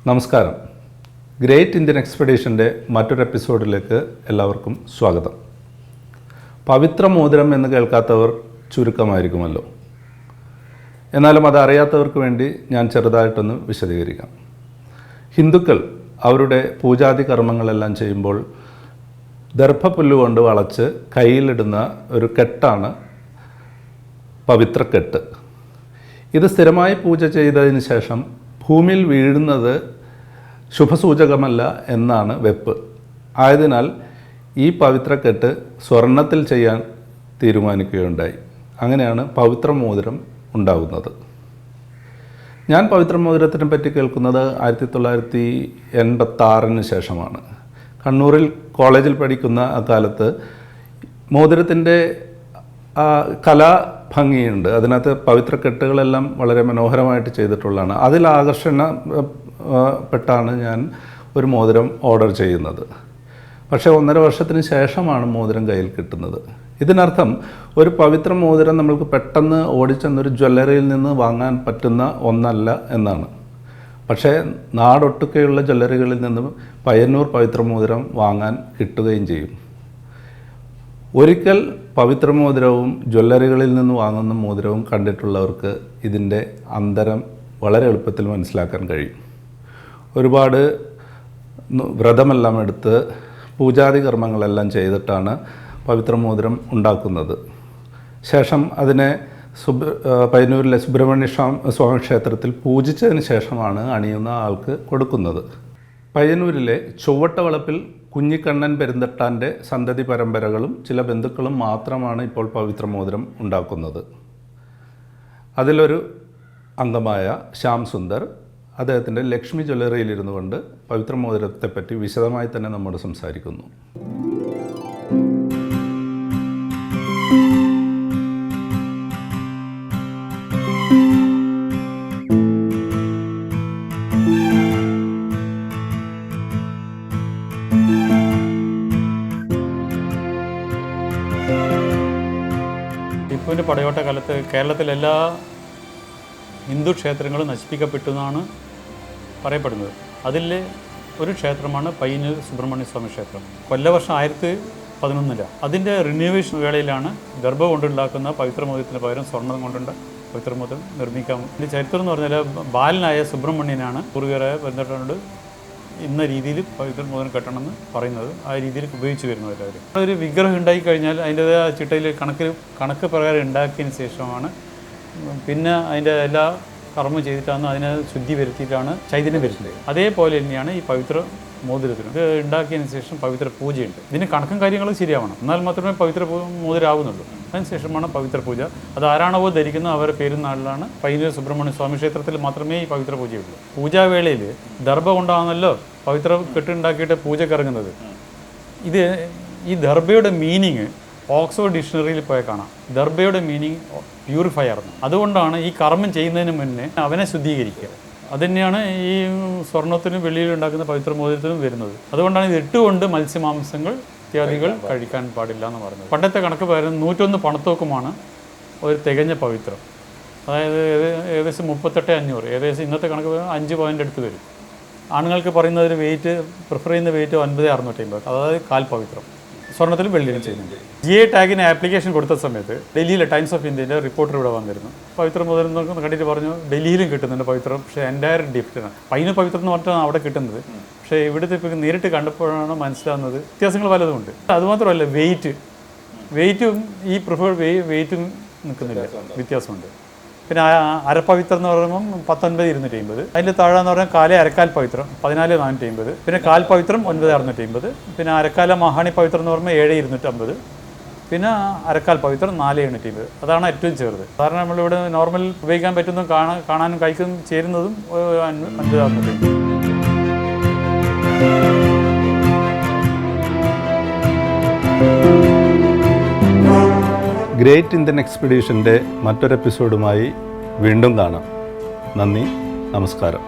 നമസ്കാരം. Great Indian എക്സ്പെഡീഷൻ്റെ മറ്റൊരു എപ്പിസോഡിലേക്ക് എല്ലാവർക്കും സ്വാഗതം. പവിത്ര മോതിരം എന്ന് കേൾക്കാത്തവർ ചുരുക്കമായിരിക്കുമല്ലോ. എന്നാലും അതറിയാത്തവർക്ക് വേണ്ടി ഞാൻ ചെറുതായിട്ടൊന്ന് വിശദീകരിക്കാം. ഹിന്ദുക്കൾ അവരുടെ പൂജാതി കർമ്മങ്ങളെല്ലാം ചെയ്യുമ്പോൾ ദർഭപ്പുല്ലുകൊണ്ട് വളച്ച് കയ്യിലിടുന്ന ഒരു കെട്ടാണ് പവിത്രക്കെട്ട്. ഇത് സ്ഥിരമായി പൂജ ചെയ്തതിന് ശേഷം ഭൂമിയിൽ വീഴുന്നത് ശുഭസൂചകമല്ല എന്നാണ് വെപ്പ്. ആയതിനാൽ ഈ പവിത്രക്കെട്ട് സ്വർണത്തിൽ ചെയ്യാൻ തീരുമാനിക്കുകയുണ്ടായി. അങ്ങനെയാണ് പവിത്ര മോതിരം ഉണ്ടാകുന്നത്. ഞാൻ പവിത്ര മോതിരത്തിനെ പറ്റി കേൾക്കുന്നത് 1986 ശേഷമാണ്. കണ്ണൂരിൽ കോളേജിൽ പഠിക്കുന്ന അക്കാലത്ത് മോതിരത്തിൻ്റെ കലാഭംഗിയുണ്ട്. അതിനകത്ത് പവിത്രക്കെട്ടുകളെല്ലാം വളരെ മനോഹരമായിട്ട് ചെയ്തിട്ടുള്ളതാണ്. അതിൽ ആകർഷണപ്പെട്ടാണ് ഞാൻ ഒരു മോതിരം ഓർഡർ ചെയ്യുന്നത്. പക്ഷേ 1.5 വർഷത്തിന് ശേഷമാണ് മോതിരം കയ്യിൽ കിട്ടുന്നത്. ഇതിനർത്ഥം ഒരു പവിത്ര മോതിരം നമ്മൾക്ക് പെട്ടെന്ന് ഓടിച്ചെന്നൊരു ജ്വല്ലറിയിൽ നിന്ന് വാങ്ങാൻ പറ്റുന്ന ഒന്നല്ല എന്നാണ്. പക്ഷേ നാടൊട്ടുക്കെയുള്ള ജ്വല്ലറികളിൽ നിന്നും പയ്യന്നൂർ പവിത്ര മോതിരം വാങ്ങാൻ കിട്ടുകയും ചെയ്യും. ഒരിക്കൽ പവിത്ര മോതിരവും ജ്വല്ലറികളിൽ നിന്ന് വാങ്ങുന്ന മോതിരവും കണ്ടിട്ടുള്ളവർക്ക് ഇതിൻ്റെ അന്തരം വളരെ എളുപ്പത്തിൽ മനസ്സിലാക്കാൻ കഴിയും. ഒരുപാട് വ്രതമെല്ലാം എടുത്ത് പൂജാതി കർമ്മങ്ങളെല്ലാം ചെയ്തിട്ടാണ് പവിത്ര മോതിരം ഉണ്ടാക്കുന്നത്. ശേഷം അതിനെ പയ്യന്നൂരിലെ സുബ്രഹ്മണ്യ സ്വാമി ക്ഷേത്രത്തിൽ പൂജിച്ചതിന് ശേഷമാണ് അണിയുന്ന ആൾക്ക് കൊടുക്കുന്നത്. പയ്യന്നൂരിലെ ചൊവ്വട്ടവളപ്പിൽ കുഞ്ഞിക്കണ്ണൻ പെരുന്തട്ടാൻ്റെ സന്തതി പരമ്പരകളും ചില ബന്ധുക്കളും മാത്രമാണ് ഇപ്പോൾ പവിത്ര മോതിരം ഉണ്ടാക്കുന്നത്. അതിലൊരു അംഗമായ ശ്യാം സുന്ദർ അദ്ദേഹത്തിൻ്റെ ലക്ഷ്മി ജ്വല്ലറിയിലിരുന്നു കൊണ്ട് പവിത്ര മോതിരത്തെപ്പറ്റി വിശദമായി തന്നെ നമ്മോട് സംസാരിക്കുന്നു. ടിപ്പുവിൻ്റെ പടയോട്ട കാലത്ത് കേരളത്തിലെല്ലാ ഹിന്ദു ക്ഷേത്രങ്ങളും നശിപ്പിക്കപ്പെട്ടു എന്നാണ് പറയപ്പെടുന്നത്. അതിൽ ഒരു ക്ഷേത്രമാണ് പയ്യന്നൂർ സുബ്രഹ്മണ്യ സ്വാമി ക്ഷേത്രം. കൊല്ലവർഷം 2011 അതിൻ്റെ റിന്യൂവേഷൻ വേളയിലാണ് ഗർഭം കൊണ്ടുണ്ടാക്കുന്ന പവിത്ര മോതിരത്തിന് പകരം സ്വർണ്ണം കൊണ്ടുള്ള പവിത്ര മോതിരം നിർമ്മിക്കാം. ഇതിൻ്റെ ചരിത്രം എന്ന് പറഞ്ഞാൽ ബാലനായ സുബ്രഹ്മണ്യനാണ് പൂർവികരായ ബന്ധപ്പെട്ടോട് ഇന്ന രീതിയിൽ പവിത്ര മോതിരം കെട്ടണമെന്ന് പറയുന്നത്. ആ രീതിയിൽ ഉപയോഗിച്ച് വരുന്നത് എല്ലാവരും. ഒരു വിഗ്രഹം ഉണ്ടായിക്കഴിഞ്ഞാൽ അതിൻ്റേതായ ചിട്ടയിൽ കണക്ക് പ്രകാരം ഉണ്ടാക്കിയതിന് ശേഷമാണ് പിന്നെ അതിൻ്റെ എല്ലാ കർമ്മം ചെയ്തിട്ടാണ് അതിനെ ശുദ്ധി വരുത്തിയിട്ടാണ് ചൈതന്യം വരുന്നത്. അതേപോലെ തന്നെയാണ് ഈ പവിത്ര മോതിരത്തിന്. ഇത് ഉണ്ടാക്കിയതിന് ശേഷം പവിത്ര പൂജയുണ്ട്. ഇതിന് കണക്കും കാര്യങ്ങളും ശരിയാവണം, എന്നാൽ മാത്രമേ പവിത്ര മോതിരാവുന്നുള്ളൂ. അതിനുശേഷമാണ് പവിത്ര പൂജ. അത് ആരാണോ ധരിക്കുന്നത് അവരുടെ പെരുന്നാളിലാണ്. പയ്യന്നൂർ സുബ്രഹ്മണ്യ സ്വാമി ക്ഷേത്രത്തിൽ മാത്രമേ ഈ പവിത്ര പൂജയുള്ളൂ. പൂജാവേളയിൽ ദർഭ കൊണ്ടാണല്ലോ പവിത്ര കെട്ടുണ്ടാക്കിയിട്ട് പൂജക്ക് ഇറങ്ങുന്നത്. ഈ ദർഭയുടെ മീനിങ് ഓക്സ്ഫോർഡ് ഡിക്ഷണറിയിൽ പോയാൽ കാണാം. ദർഭയുടെ മീനിങ് പ്യൂരിഫയർ. അതുകൊണ്ടാണ് ഈ കർമ്മം ചെയ്യുന്നതിന് മുന്നേ അവനെ ശുദ്ധീകരിക്കുക. അതുതന്നെയാണ് ഈ സ്വർണത്തിനും വെള്ളിയിലും ഉണ്ടാക്കുന്ന പവിത്ര മോതിരത്തിനും വരുന്നത്. അതുകൊണ്ടാണ് ഇത് ഇട്ടുകൊണ്ട് മത്സ്യമാംസങ്ങൾ ഇത്യാദികൾ കഴിക്കാൻ പാടില്ല എന്ന് പറയുന്നത്. പണ്ടത്തെ കണക്ക് പകരം 101 പണത്തോക്കുമാണ് ഒരു തികഞ്ഞ പവിത്രം. അതായത് ഏകദേശം 38,500. ഏകദേശം ഇന്നത്തെ കണക്ക് 5 പോയിൻ്റ് അടുത്ത് വരും. ആണുങ്ങൾക്ക് പറയുന്ന ഒരു വെയിറ്റ് പ്രിഫർ ചെയ്യുന്ന വെയിറ്റ് 9,650. അതായത് കാൽ പവിത്രം. സ്വർണ്ണത്തിലും വെള്ളിയിലും ചെയ്യുന്നുണ്ട്. GI ടാഗിന് ആപ്ലിക്കേഷൻ കൊടുത്ത സമയത്ത് ഡൽഹിയിലെ ടൈംസ് ഓഫ് ഇന്ത്യൻ്റെ റിപ്പോർട്ടർ ഇവിടെ വന്നിരുന്നു. പവിത്ര മോതിരം എന്നൊക്കെ കണ്ടിട്ട് പറഞ്ഞു ഡൽഹിയിലും കിട്ടുന്നുണ്ട് പവിത്രം, പക്ഷേ എൻ്റയർ ഡിഫറെൻ്റ്. പയ്യന്നൂർ പവിത്രം എന്ന് പറഞ്ഞിട്ടാണ് അവിടെ കിട്ടുന്നത്. പക്ഷേ ഇവിടുത്തെ ഇപ്പോൾ നേരിട്ട് കണ്ടപ്പോഴാണ് മനസ്സിലാകുന്നത് വ്യത്യാസങ്ങൾ പലതുമുണ്ട്. അതുമാത്രമല്ല വെയിറ്റും ഈ പ്രിഫേർഡ് വെയിറ്റും നിൽക്കുന്നില്ല, വ്യത്യാസമുണ്ട്. പിന്നെ അരപ്പവിത്രം എന്ന് പറയുമ്പം 19,250. അതിൻ്റെ താഴെ എന്ന് പറഞ്ഞാൽ അരക്കാൽ പവിത്രം 14,450. പിന്നെ കാൽ പവിത്രം 9,650. പിന്നെ അരക്കാല മഹാണി പവിത്രം എന്ന് പറയുമ്പോൾ 7,250. പിന്നെ അരക്കാൽ പവിത്രം 4,850. അതാണ് ഏറ്റവും ചെറുത്. സാധാരണ നമ്മളിവിടെ നോർമൽ ഉപയോഗിക്കാൻ പറ്റുന്നതും കാണാനും കഴിക്കും ചേരുന്നതും 9,650. ഗ്രേറ്റ് ഇന്ത്യൻ എക്സ്പെഡീഷൻ്റെ മറ്റൊരു എപ്പിസോഡുമായി വീണ്ടും കാണാം. നന്ദി, നമസ്കാരം.